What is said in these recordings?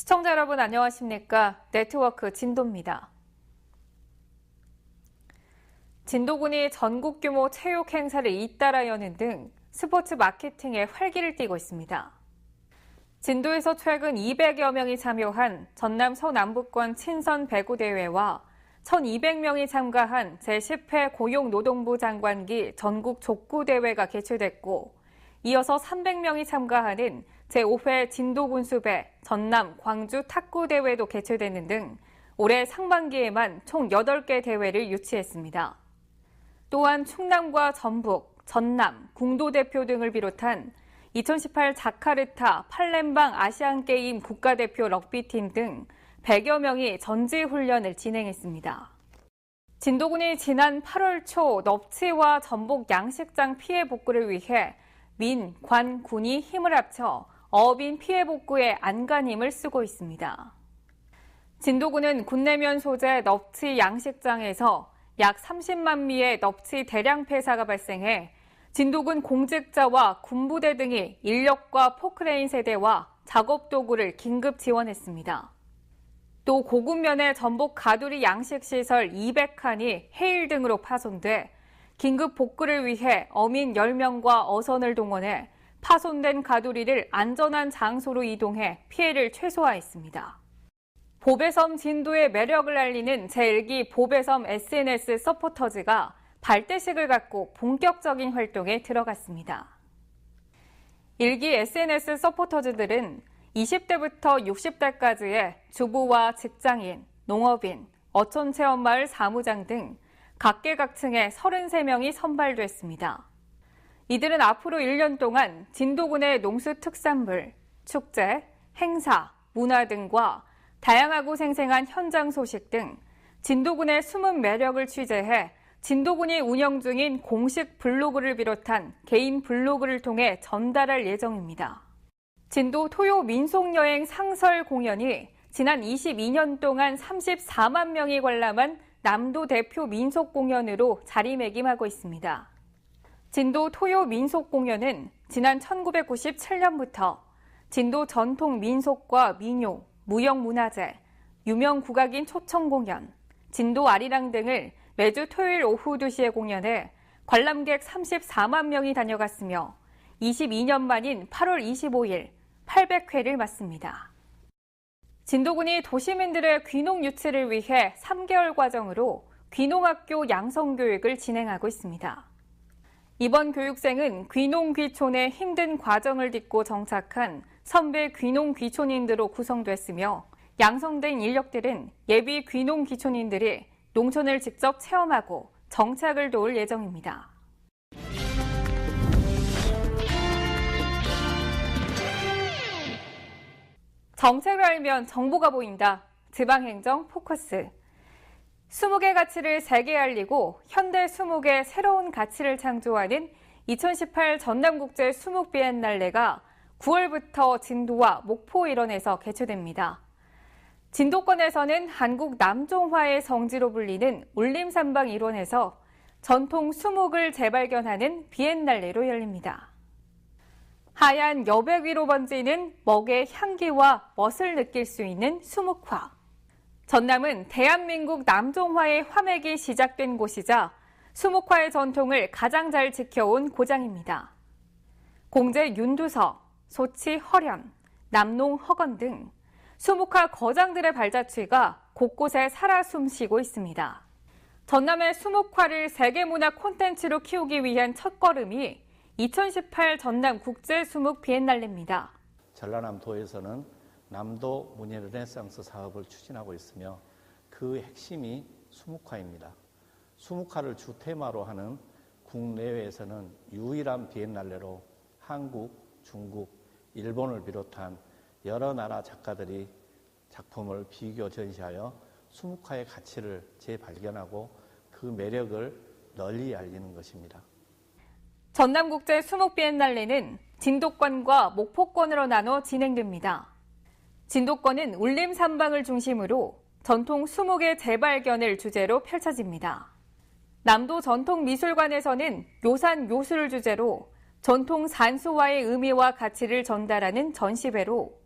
시청자 여러분 안녕하십니까? 네트워크 진도입니다. 진도군이 전국 규모 체육 행사를 잇따라 여는 등 스포츠 마케팅에 활기를 띠고 있습니다. 진도에서 최근 200여 명이 참여한 전남 서남부권 친선 배구 대회와 1,200명이 참가한 제10회 고용노동부 장관기 전국 족구 대회가 개최됐고, 이어서 300명이 참가하는 제5회 진도군수배 전남 광주 탁구 대회도 개최되는 등 올해 상반기에만 총 8개 대회를 유치했습니다. 또한 충남과 전북, 전남, 궁도 대표 등을 비롯한 2018 자카르타 팔렘방 아시안게임 국가대표 럭비팀 등 100여 명이 전지훈련을 진행했습니다. 진도군이 지난 8월 초 넙치와 전복 양식장 피해 복구를 위해 민, 관, 군이 힘을 합쳐 어업인 피해 복구에 안간힘을 쓰고 있습니다. 진도군은 군내면 소재 넙치 양식장에서 약 30만 미의 넙치 대량 폐사가 발생해 진도군 공직자와 군부대 등이 인력과 포크레인 세대와 작업 도구를 긴급 지원했습니다. 또 고군면의 전복 가두리 양식시설 200칸이 해일 등으로 파손돼 긴급 복구를 위해 어민 10명과 어선을 동원해 파손된 가두리를 안전한 장소로 이동해 피해를 최소화했습니다. 보배섬 진도의 매력을 알리는 제1기 보배섬 SNS 서포터즈가 발대식을 갖고 본격적인 활동에 들어갔습니다. 1기 SNS 서포터즈들은 20대부터 60대까지의 주부와 직장인, 농업인, 어촌체험마을 사무장 등 각계각층의 33명이 선발됐습니다. 이들은 앞으로 1년 동안 진도군의 농수특산물, 축제, 행사, 문화 등과 다양하고 생생한 현장 소식 등 진도군의 숨은 매력을 취재해 진도군이 운영 중인 공식 블로그를 비롯한 개인 블로그를 통해 전달할 예정입니다. 진도 토요 민속여행 상설 공연이 지난 22년 동안 34만 명이 관람한 남도 대표 민속 공연으로 자리매김하고 있습니다. 진도 토요 민속 공연은 지난 1997년부터 진도 전통 민속과 민요, 무형문화재, 유명 국악인 초청 공연, 진도 아리랑 등을 매주 토요일 오후 2시에 공연해 관람객 34만 명이 다녀갔으며 22년 만인 8월 25일 800회를 맞습니다. 진도군이 도시민들의 귀농 유치를 위해 3개월 과정으로 귀농학교 양성교육을 진행하고 있습니다. 이번 교육생은 귀농귀촌의 힘든 과정을 딛고 정착한 선배 귀농귀촌인들로 구성됐으며 양성된 인력들은 예비 귀농귀촌인들이 농촌을 직접 체험하고 정착을 도울 예정입니다. 정책을 알면 정보가 보인다. 지방행정 포커스. 20개 가치를 세계에 알리고 현대 20의 새로운 가치를 창조하는 2018 전남국제 수묵 비엔날레가 9월부터 진도와 목포 일원에서 개최됩니다. 진도권에서는 한국 남종화의 성지로 불리는 울림산방 일원에서 전통 수묵을 재발견하는 비엔날레로 열립니다. 하얀 여백 위로 번지는 먹의 향기와 멋을 느낄 수 있는 수묵화. 전남은 대한민국 남종화의 화맥이 시작된 곳이자 수묵화의 전통을 가장 잘 지켜온 고장입니다. 공제 윤두서, 소치 허련, 남농 허건 등 수묵화 거장들의 발자취가 곳곳에 살아 숨쉬고 있습니다. 전남의 수묵화를 세계문화 콘텐츠로 키우기 위한 첫걸음이 2018 전남 국제 수묵 비엔날레입니다. 전라남도에서는 남도 문예 르네상스 사업을 추진하고 있으며 그 핵심이 수묵화입니다. 수묵화를 주 테마로 하는 국내외에서는 유일한 비엔날레로 한국, 중국, 일본을 비롯한 여러 나라 작가들이 작품을 비교 전시하여 수묵화의 가치를 재발견하고 그 매력을 널리 알리는 것입니다. 전남국제 수묵 비엔날레는 진도권과 목포권으로 나눠 진행됩니다. 진도권은 울림산방을 중심으로 전통 수묵의 재발견을 주제로 펼쳐집니다. 남도 전통미술관에서는 묘산 묘수를 주제로 전통 산수화의 의미와 가치를 전달하는 전시회로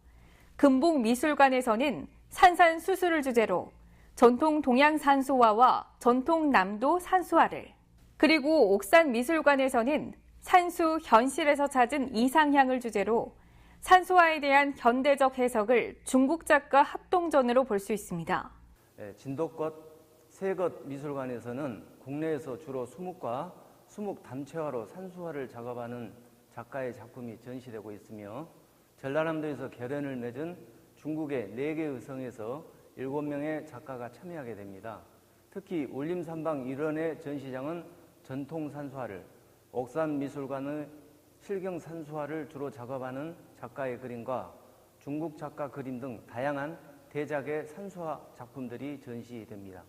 금복미술관에서는 산산수수를 주제로 전통 동양 산수화와 전통 남도 산수화를, 그리고 옥산미술관에서는 산수 현실에서 찾은 이상향을 주제로 산수화에 대한 현대적 해석을 중국 작가 합동전으로 볼 수 있습니다. 진도껏 세것 미술관에서는 국내에서 주로 수묵과 수묵 담채화로 산수화를 작업하는 작가의 작품이 전시되고 있으며, 전라남도에서 결연을 맺은 중국의 4개 의성에서 7명의 작가가 참여하게 됩니다. 특히 울림산방 일원의 전시장은 전통 산수화를, 옥산미술관의 실경 산수화를 주로 작업하는 작가의 그림과 중국 작가 그림 등 다양한 대작의 산수화 작품들이 전시됩니다.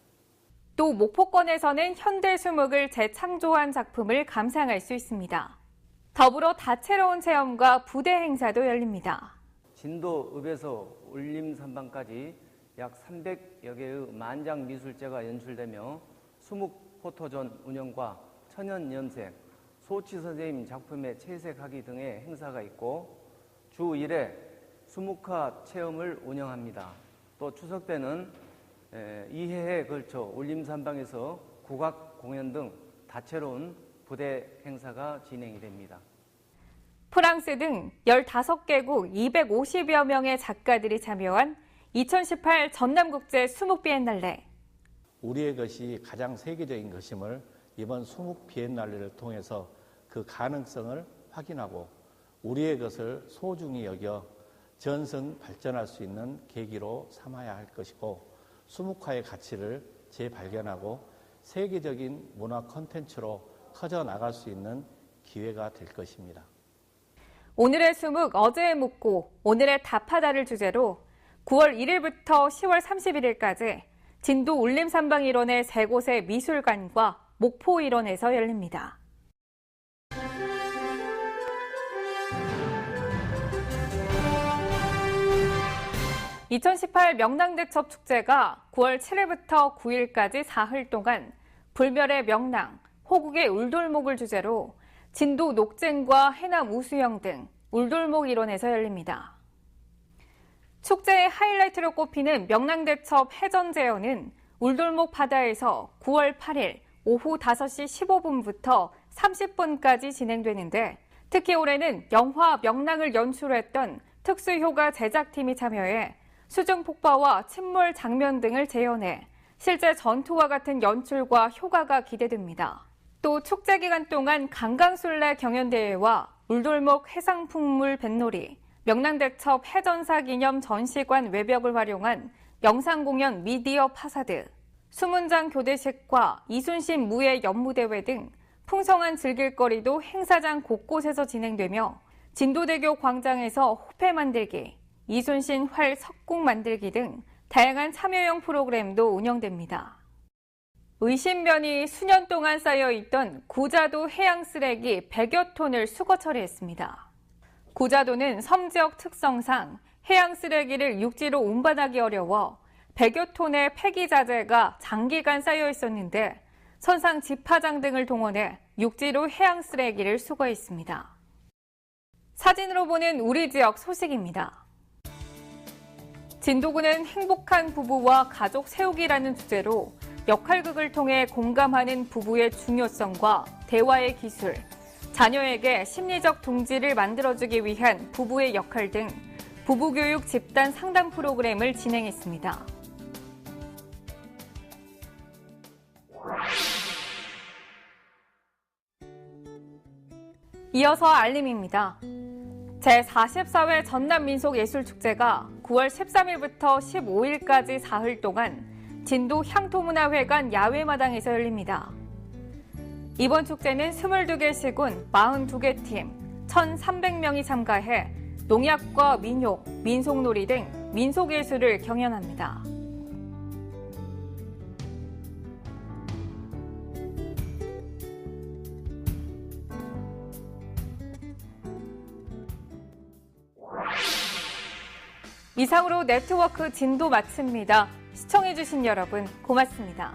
또 목포권에서는 현대 수묵을 재창조한 작품을 감상할 수 있습니다. 더불어 다채로운 체험과 부대 행사도 열립니다. 진도읍에서 울림산방까지 약 300여 개의 만장 미술제가 연출되며 수묵 포토존 운영과 천연 염색, 소치 선생님 작품의 채색하기 등의 행사가 있고, 주 1회 수묵화 체험을 운영합니다. 또 추석 때는 2회에 걸쳐 울림산방에서 국악 공연 등 다채로운 부대 행사가 진행이 됩니다. 프랑스 등 15개국 250여 명의 작가들이 참여한 2018 전남국제 수묵 비엔날레. 우리의 것이 가장 세계적인 것임을 이번 수묵 비엔날레를 통해서 그 가능성을 확인하고 우리의 것을 소중히 여겨 전선 발전할 수 있는 계기로 삼아야 할 것이고, 수묵화의 가치를 재발견하고 세계적인 문화 콘텐츠로 커져나갈 수 있는 기회가 될 것입니다. 오늘의 수묵 어제에 묻고 오늘의 답하다를 주제로 9월 1일부터 10월 31일까지 진도 울림산방 일원의 3곳의 미술관과 목포 일원에서 열립니다. (2018) 명랑대첩 축제가 9월 7일부터 9일까지 사흘 동안 불멸의 명랑, 호국의 울돌목을 주제로 진도 녹쟁과 해남 우수영 등 울돌목 일원에서 열립니다. 축제의 하이라이트로 꼽히는 명랑대첩 해전제어는 울돌목 바다에서 9월 8일 오후 5시 15분부터 30분까지 진행되는데, 특히 올해는 영화 명랑을 연출했던 특수효과 제작팀이 참여해 수중 폭파와 침몰 장면 등을 재현해 실제 전투와 같은 연출과 효과가 기대됩니다. 또 축제 기간 동안 강강술래 경연대회와 울돌목 해상풍물 뱃놀이, 명랑대첩 해전사 기념 전시관 외벽을 활용한 영상공연 미디어 파사드, 수문장 교대식과 이순신 무예 연무대회 등 풍성한 즐길거리도 행사장 곳곳에서 진행되며, 진도대교 광장에서 호패 만들기, 이순신 활 석궁 만들기 등 다양한 참여형 프로그램도 운영됩니다. 의심변이 수년 동안 쌓여있던 구자도 해양 쓰레기 100여 톤을 수거 처리했습니다. 구자도는 섬지역 특성상 해양 쓰레기를 육지로 운반하기 어려워 100여 톤의 폐기 자재가 장기간 쌓여 있었는데, 선상 집화장 등을 동원해 육지로 해양 쓰레기를 수거했습니다. 사진으로 보는 우리 지역 소식입니다. 진도구는 행복한 부부와 가족 세우기라는 주제로 역할극을 통해 공감하는 부부의 중요성과 대화의 기술, 자녀에게 심리적 둥지를 만들어주기 위한 부부의 역할 등 부부교육 집단 상담 프로그램을 진행했습니다. 이어서 알림입니다. 제44회 전남민속예술축제가 9월 13일부터 15일까지 사흘 동안 진도 향토문화회관 야외마당에서 열립니다. 이번 축제는 22개 시군 42개 팀 1,300명이 참가해 농약과 민욕, 민속놀이 등 민속예술을 경연합니다. 이상으로 네트워크 진도 마칩니다. 시청해주신 여러분 고맙습니다.